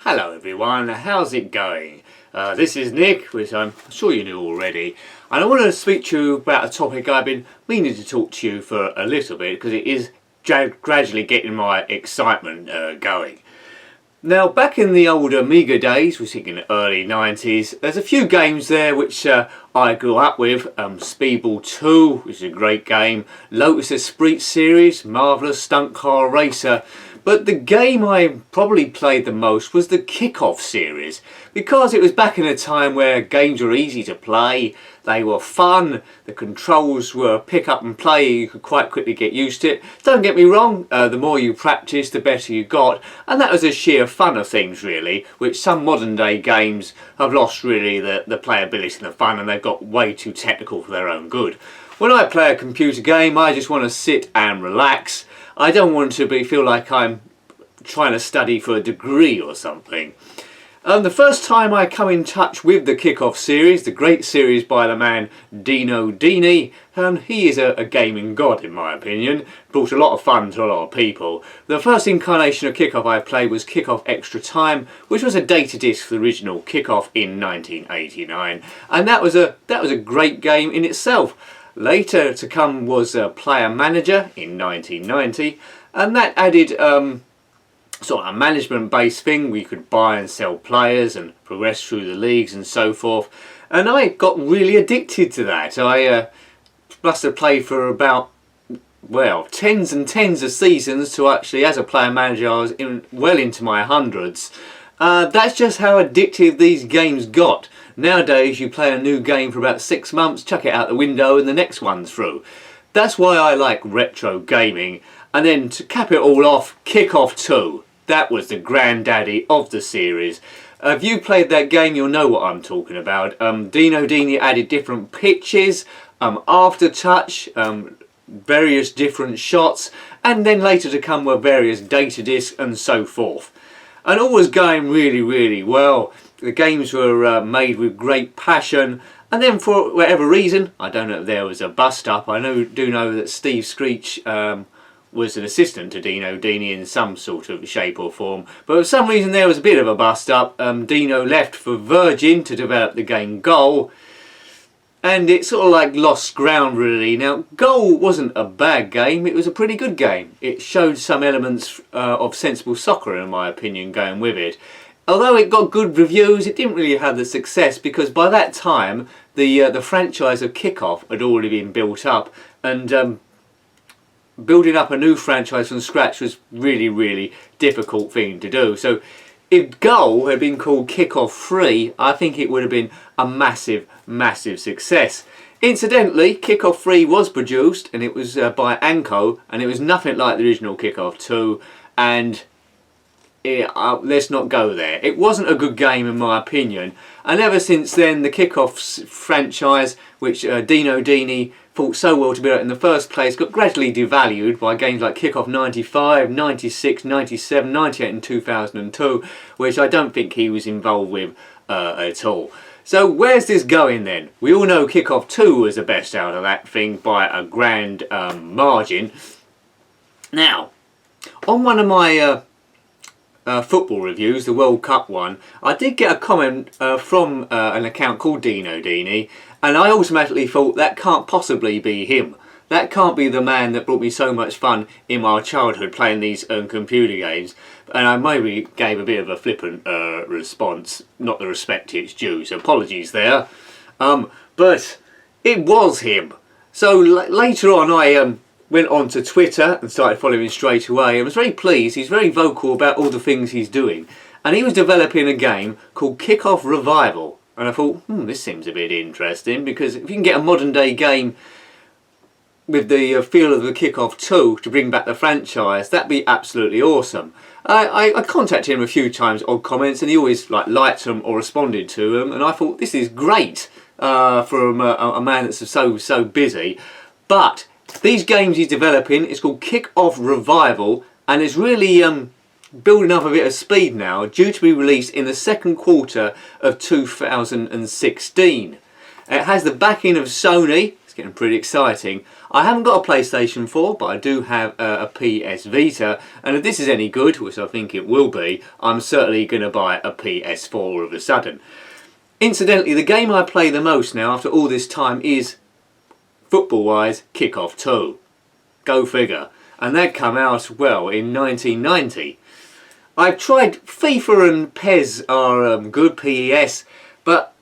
Hello everyone, how's it going? This is Nick, which I'm sure you knew already, and I want to speak to you about a topic I've been meaning to talk to you for a little bit because it is gradually getting my excitement going. Now, back in the old Amiga days, we're thinking the early 90s, there's a few games there which I grew up with. Speedball 2, which is a great game, Lotus Esprit series, marvellous stunt car racer. But the game I probably played the most was the Kick-Off series, because it was back in a time where games were easy to play, they were fun, the controls were pick up and play, you could quite quickly get used to it. Don't get me wrong, the more you practice the better you got, and that was the sheer fun of things really, which some modern day games have lost really the playability and the fun, and they've got way too technical for their own good. When I play a computer game, I just want to sit and relax. I don't want to feel like I'm trying to study for a degree or something. The first time I come in touch with the Kick-Off series, the great series by the man Dino Dini, he is a gaming god in my opinion, brought a lot of fun to a lot of people. The first incarnation of Kick-Off I played was Kick-Off Extra Time, which was a data disc for the original Kick-Off in 1989, and that was a great game in itself. Later to come was Player Manager in 1990, and that added sort of a management based thing where you could buy and sell players and progress through the leagues and so forth, and I got really addicted to that. I must have played for about, well, tens and tens of seasons to actually, as a player manager, I was well into my hundreds. That's just how addictive these games got. Nowadays you play a new game for about 6 months, chuck it out the window and the next one's through. That's why I like retro gaming. And then to cap it all off, Kick-Off 2. That was the granddaddy of the series. If you played that game, you'll know what I'm talking about. Dino Dini added different pitches, aftertouch, various different shots, and then later to come were various data discs and so forth. And all was going really, really well. The games were made with great passion, and then for whatever reason, I don't know if there was a bust up, I do know that Steve Screech was an assistant to Dino Dini in some sort of shape or form, but for some reason there was a bit of a bust up. Dino left for Virgin to develop the game Goal, and it sort of like lost ground really. Now, Goal wasn't a bad game, it was a pretty good game. It showed some elements of sensible soccer in my opinion going with it. Although it got good reviews, it didn't really have the success because by that time the franchise of Kick-Off had already been built up, and building up a new franchise from scratch was really, really difficult thing to do. So if Goal had been called Kick-Off 3, I think it would have been a massive, massive success. Incidentally, Kick-Off 3 was produced, and it was by Anko, and it was nothing like the original Kick-Off 2, and let's not go there. It wasn't a good game in my opinion, and ever since then the Kick-Off franchise, which Dino Dini thought so well to build in the first place, got gradually devalued by games like Kick-Off 95, 96, 97, 98 and 2002, which I don't think he was involved with at all. So where's this going then? We all know Kick-Off 2 was the best out of that thing by a grand margin. Now, on one of my football reviews, the World Cup one, I did get a comment from an account called Dino Dini, and I automatically thought that can't possibly be him. That can't be the man that brought me so much fun in my childhood playing these computer games. And I maybe gave a bit of a flippant response, not the respect it's due, so apologies there. But it was him. So later on I went on to Twitter and started following him straight away. I was very pleased. He's very vocal about all the things he's doing. And he was developing a game called Kick-Off Revival. And I thought, this seems a bit interesting, because if you can get a modern day game with the feel of the Kick-Off 2 to bring back the franchise, that'd be absolutely awesome. I contacted him a few times, odd comments, and he always liked them or responded to them, and I thought this is great from a man that's so busy. But these games he's developing, it's called Kick-Off Revival, and it's really building up a bit of speed now, due to be released in the second quarter of 2016. It has the backing of Sony. It's getting pretty exciting. I haven't got a PlayStation 4, but I do have a PS Vita, and if this is any good, which I think it will be, I'm certainly going to buy a PS4 all of a sudden. Incidentally, the game I play the most now after all this time is, football-wise, Kickoff 2. Go figure. And that came out, well, in 1990. I've tried FIFA and PES are good, PES, but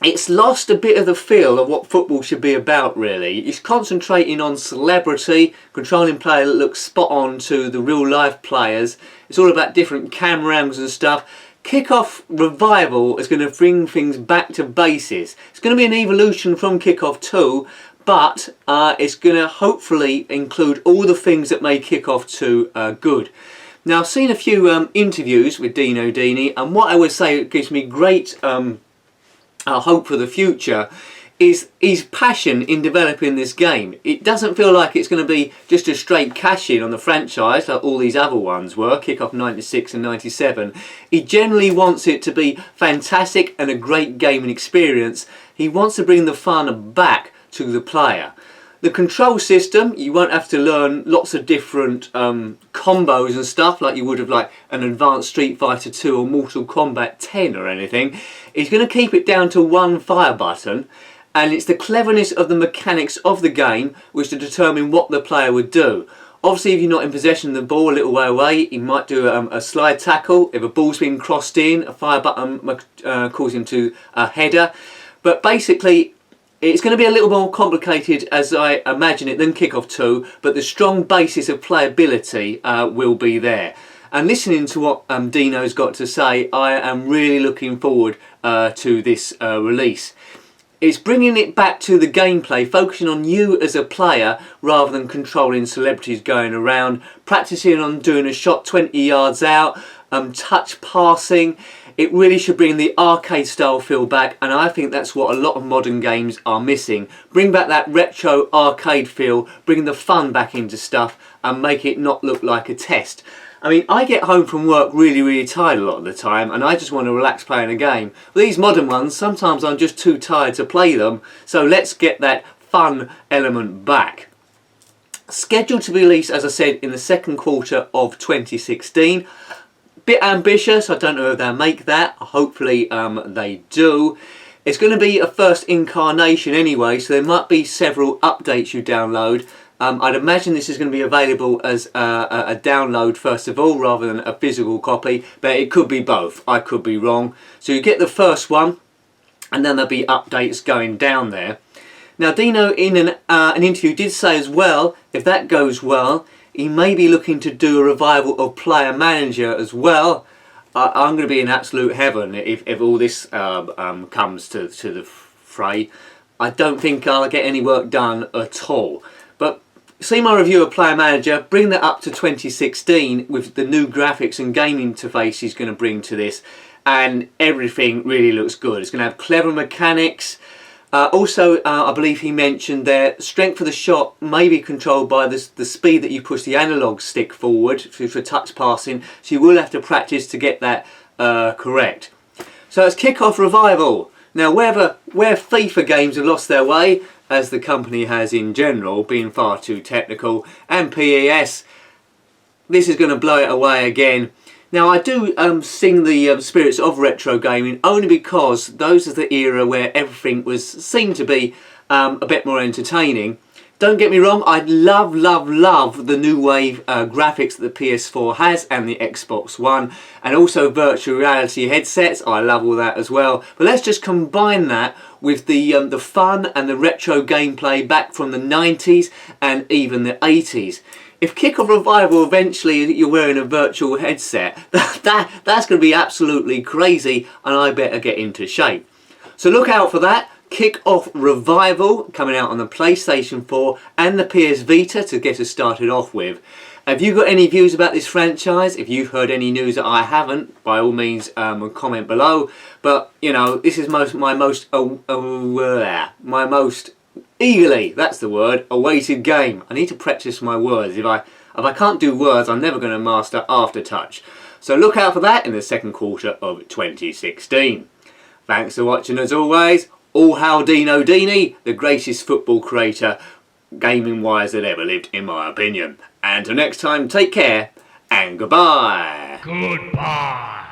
it's lost a bit of the feel of what football should be about, really. It's concentrating on celebrity, controlling player that looks spot on to the real life players. It's all about different camera angles and stuff. Kickoff Revival is going to bring things back to basis. It's going to be an evolution from Kickoff 2, but it's going to hopefully include all the things that made Kickoff 2 good. Now, I've seen a few interviews with Dino Dini, and what I would say gives me great hope for the future is his passion in developing this game. It doesn't feel like it's going to be just a straight cash in on the franchise like all these other ones were, Kickoff 96 and 97. He generally wants it to be fantastic and a great gaming experience. He wants to bring the fun back to the player. The control system, you won't have to learn lots of different combos and stuff like you would have like an advanced Street Fighter 2 or Mortal Kombat 10 or anything. He's going to keep it down to one fire button, and it's the cleverness of the mechanics of the game which to determine what the player would do. Obviously, if you're not in possession of the ball a little way away, he might do a slide tackle. If a ball's been crossed in, a fire button calls him to a header. But basically, it's going to be a little more complicated as I imagine it than Kickoff 2, but the strong basis of playability will be there. And listening to what Dino's got to say, I am really looking forward to this release. It's bringing it back to the gameplay, focusing on you as a player rather than controlling celebrities going around, practicing on doing a shot 20 yards out, touch passing. It really should bring the arcade style feel back, and I think that's what a lot of modern games are missing. Bring back that retro arcade feel, bring the fun back into stuff and make it not look like a test. I mean, I get home from work really tired a lot of the time, and I just want to relax playing a game. With these modern ones, sometimes I'm just too tired to play them, so let's get that fun element back. Scheduled to be released, as I said, in the second quarter of 2016. Bit ambitious, I don't know if they'll make that. Hopefully they do. It's going to be a first incarnation anyway, so there might be several updates you download. I'd imagine this is going to be available as a download first of all rather than a physical copy, but it could be both. I could be wrong. So you get the first one and then there'll be updates going down there. Now, Dino in an interview did say as well, if that goes well, he may be looking to do a revival of Player Manager as well. I'm going to be in absolute heaven if all this comes to the fray. I don't think I'll get any work done at all. But see my review of Player Manager, bring that up to 2016 with the new graphics and game interface he's going to bring to this, and everything really looks good. It's going to have clever mechanics. Also, I believe he mentioned there, strength of the shot may be controlled by the speed that you push the analog stick forward for touch passing, so you will have to practice to get that correct. So it's Kickoff Revival. Now, where FIFA games have lost their way, as the company has in general, being far too technical, and PES, this is going to blow it away again. Now, I do sing the spirits of retro gaming only because those are the era where everything seemed to be a bit more entertaining. Don't get me wrong, I love the new wave graphics that the PS4 has and the Xbox One, and also virtual reality headsets. I love all that as well. But let's just combine that with the fun and the retro gameplay back from the 90s and even the 80s. If Kickoff Revival eventually you're wearing a virtual headset, that's going to be absolutely crazy, and I better get into shape. So look out for that. Kickoff Revival coming out on the PlayStation 4 and the PS Vita to get us started off with. Have you got any views about this franchise? If you've heard any news that I haven't, by all means comment below. But you know, this is my most eagerly, that's the word, awaited game. I need to practice my words. If I can't do words, I'm never going to master aftertouch. So look out for that in the second quarter of 2016. Thanks for watching as always. All hail Dino Dini, the greatest football creator, gaming wise, that ever lived, in my opinion. And until next time, take care and goodbye. Goodbye.